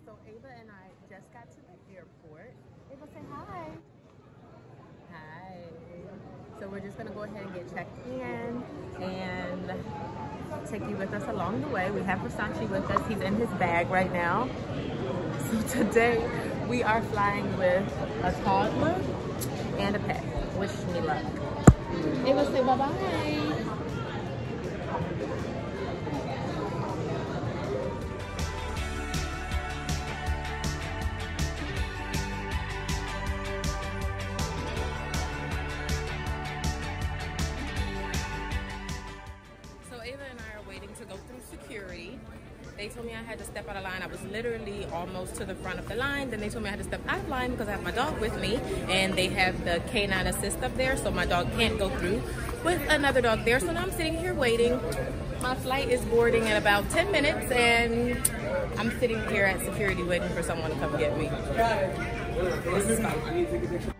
So Ava and I just got to the airport. Ava, say hi. Hi. So we're just gonna go ahead and get checked in and take you with us along the way. We have Versace with us. He's in his bag right now. So today we are flying with a toddler and a pet. Wish me luck. Ava, say bye-bye. Security. They told me I had to step out of line. I was literally almost to the front of the line. Then they told me I had to step out of line because I have my dog with me and they have the canine assist up there, so my dog can't go through with another dog there. So now I'm sitting here waiting. My flight is boarding in about 10 minutes and I'm sitting here at security waiting for someone to come get me. This is fun.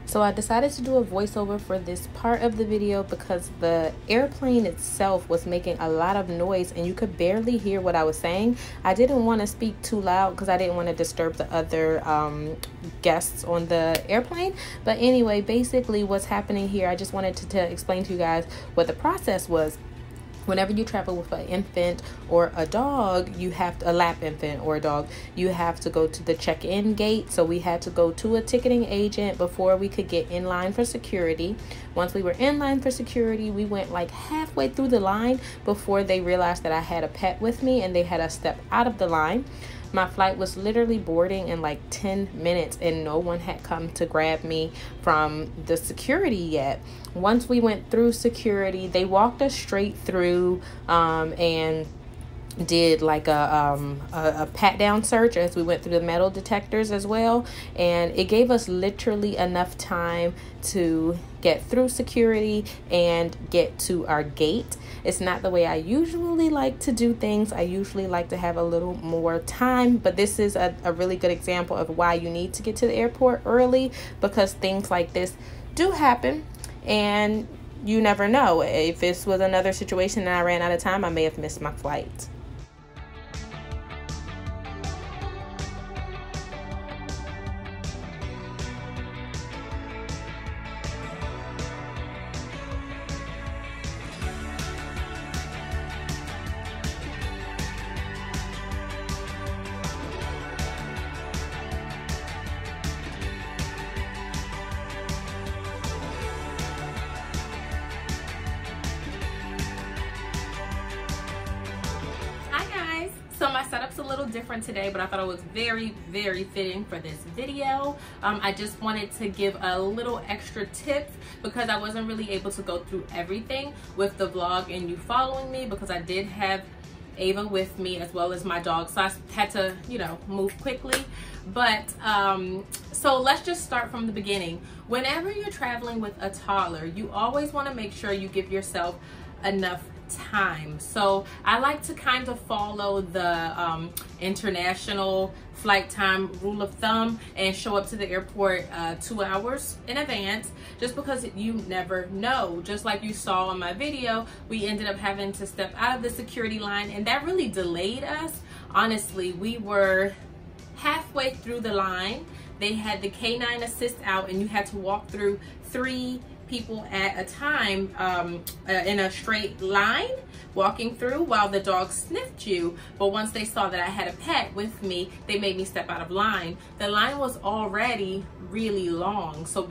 So I decided to do a voiceover for this part of the video because the airplane itself was making a lot of noise and you could barely hear what I was saying. I didn't want to speak too loud because I didn't want to disturb the other guests on the airplane. But anyway, basically what's happening here, I just wanted to explain to you guys what the process was. Whenever you travel with an infant or a dog, you have to, a lap infant or a dog, you have to go to the check-in gate. So we had to go to a ticketing agent before we could get in line for security. Once we were in line for security, we went like halfway through the line before they realized that I had a pet with me and they had us step out of the line. My flight was literally boarding in like 10 minutes and no one had come to grab me from the security yet. Once we went through security, they walked us straight through and did like a pat down search as we went through the metal detectors as well, and it gave us literally enough time to get through security and get to our gate. It's not the way I usually like to do things. I usually like to have a little more time, but this is a really good example of why you need to get to the airport early, because things like this do happen and you never know. If this was another situation and I ran out of time, I may have missed my flight. So my setup's a little different today, but I thought it was very, very fitting for this video. I just wanted to give a little extra tips because I wasn't really able to go through everything with the vlog and you following me, because I did have Ava with me as well as my dog, so I had to, you know, move quickly. But so let's just start from the beginning. Whenever you're traveling with a toddler, you always want to make sure you give yourself enough time. So I like to kind of follow the international flight time rule of thumb and show up to the airport 2 hours in advance, just because you never know. Just like you saw in my video, we ended up having to step out of the security line and that really delayed us. Honestly, we were halfway through the line. They had the canine assist out and you had to walk through 3 people at a time in a straight line walking through while the dog sniffed you. But once they saw that I had a pet with me, they made me step out of line. The line was already really long, so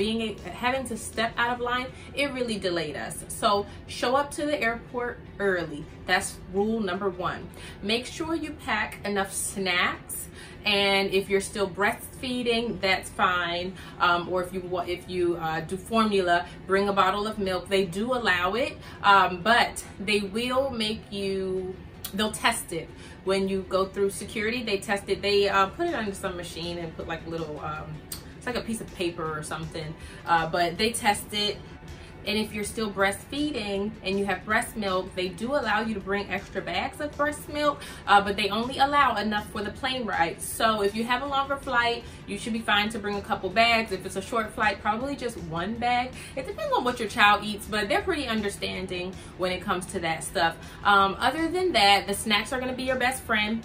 having to step out of line, it really delayed us. So show up to the airport early. That's rule number 1. Make sure you pack enough snacks And if you're still breastfeeding, that's fine. Or if you do formula, bring a bottle of milk. They do allow it, but they will make you, they'll test it. When you go through security, they test it. They put it under some machine and put like little, it's like a piece of paper or something, but they test it. And if you're still breastfeeding and you have breast milk, they do allow you to bring extra bags of breast milk, but they only allow enough for the plane ride. So if you have a longer flight, you should be fine to bring a couple bags. If it's a short flight, probably just one bag. It depends on what your child eats, but they're pretty understanding when it comes to that stuff. Other than that, the snacks are gonna be your best friend.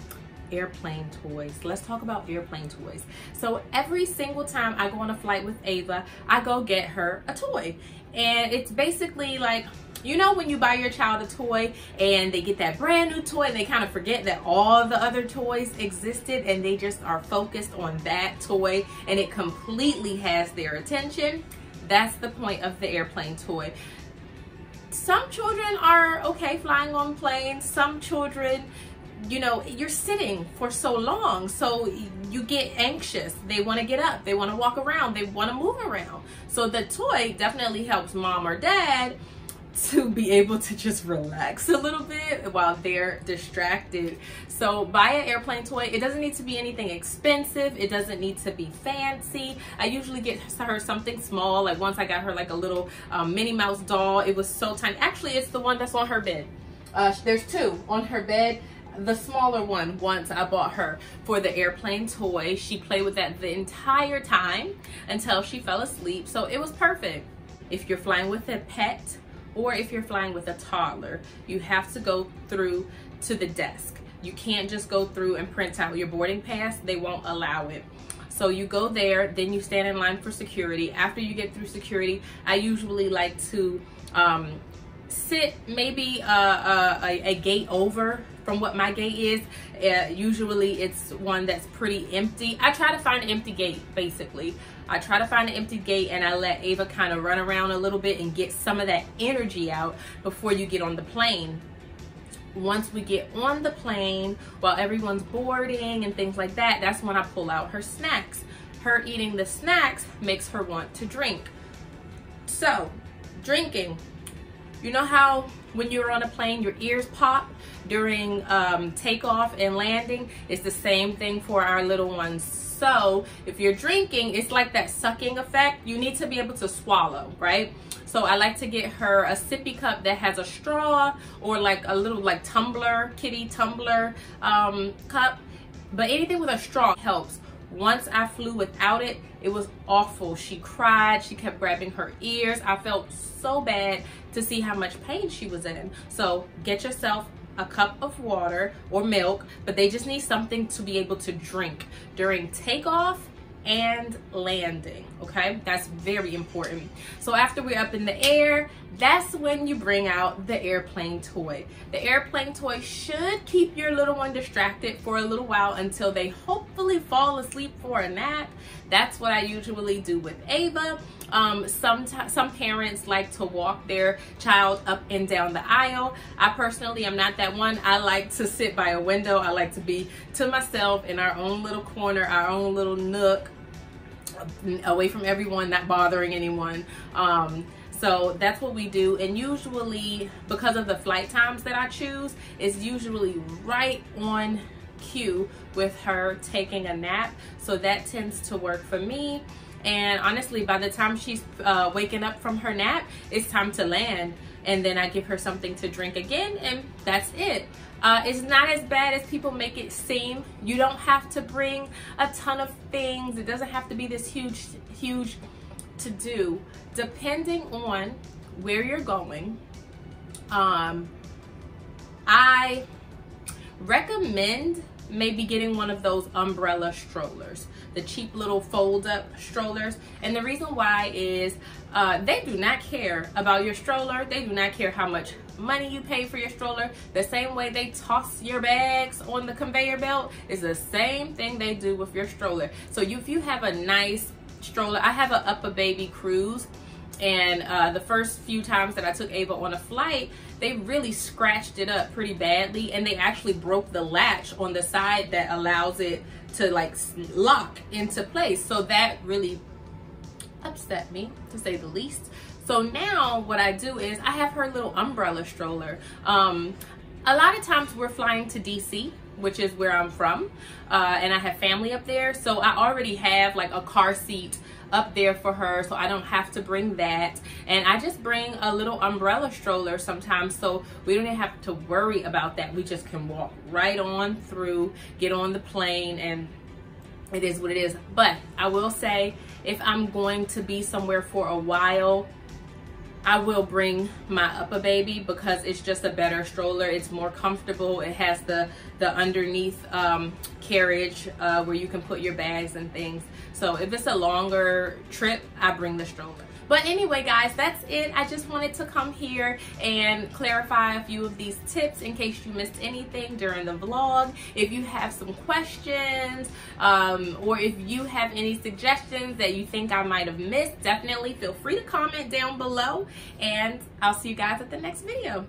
Airplane toys. Let's talk about airplane toys. So every single time I go on a flight with Ava, I go get her a toy. And it's basically like, you know, when you buy your child a toy and they get that brand new toy and they kind of forget that all the other toys existed and they just are focused on that toy and it completely has their attention. That's the point of the airplane toy. Some children are okay flying on planes. Some children, you know, you're sitting for so long, so you get anxious. They want to get up, they want to walk around, they want to move around. So the toy definitely helps mom or dad to be able to just relax a little bit while they're distracted. So buy an airplane toy. It doesn't need to be anything expensive. It doesn't need to be fancy. I usually get her something small. Like once I got her like a little Minnie Mouse doll. It was so tiny. Actually, it's the one that's on her bed. There's two on her bed. The smaller one, once I bought her for the airplane toy. She played with that the entire time until she fell asleep. So it was perfect. If you're flying with a pet or if you're flying with a toddler, you have to go through to the desk. You can't just go through and print out your boarding pass. They won't allow it. So you go there, then you stand in line for security. After you get through security, I usually like to sit maybe a gate over from what my gate is. Usually it's one that's pretty empty. I try to find an empty gate, basically. I try to find an empty gate and I let Ava kind of run around a little bit and get some of that energy out before you get on the plane. Once we get on the plane, while everyone's boarding and things like that, that's when I pull out her snacks. Her eating the snacks makes her want to drink. So, drinking. You know how when you're on a plane, your ears pop during takeoff and landing? It's the same thing for our little ones. So if you're drinking, it's like that sucking effect. You need to be able to swallow, right? So I like to get her a sippy cup that has a straw or like a little like tumbler, kitty tumbler cup. But anything with a straw helps. Once I flew without it, it was awful. She cried, she kept grabbing her ears. I felt so bad to see how much pain she was in. So get yourself a cup of water or milk, but they just need something to be able to drink during takeoff and landing, okay? That's very important. So after we're up in the air, that's when you bring out the airplane toy. The airplane toy should keep your little one distracted for a little while until they hopefully fall asleep for a nap. That's what I usually do with Ava. Some parents like to walk their child up and down the aisle. I personally am not that one. I like to sit by a window. I like to be to myself in our own little corner, our own little nook, away from everyone, not bothering anyone. So that's what we do. And usually, because of the flight times that I choose, it's usually right on cue with her taking a nap. So that tends to work for me. And honestly, by the time she's waking up from her nap, it's time to land. And then I give her something to drink again, and that's it. It's not as bad as people make it seem. You don't have to bring a ton of things. It doesn't have to be this huge to do. Depending on where you're going, I recommend maybe getting one of those umbrella strollers, the cheap little fold-up strollers. And the reason why is they do not care about your stroller. They do not care how much money you pay for your stroller. The same way they toss your bags on the conveyor belt is the same thing they do with your stroller. So if you have a nice stroller, I have an Up a Baby cruise, and the first few times that I took Ava on a flight, they really scratched it up pretty badly, and they actually broke the latch on the side that allows it to like lock into place. So that really upset me, to say the least. So now what I do is I have her little umbrella stroller. A lot of times we're flying to DC, which is where I'm from, and I have family up there, so I already have like a car seat up there for her, so I don't have to bring that. And I just bring a little umbrella stroller sometimes, so we don't have to worry about that. We just can walk right on through, get on the plane, and it is what it is. But I will say, if I'm going to be somewhere for a while, I will bring my upper baby, because it's just a better stroller. It's more comfortable. It has the underneath carriage where you can put your bags and things. So if it's a longer trip, I bring the stroller. But anyway, guys, that's it. I just wanted to come here and clarify a few of these tips in case you missed anything during the vlog. If you have some questions, or if you have any suggestions that you think I might have missed, definitely feel free to comment down below, and I'll see you guys at the next video.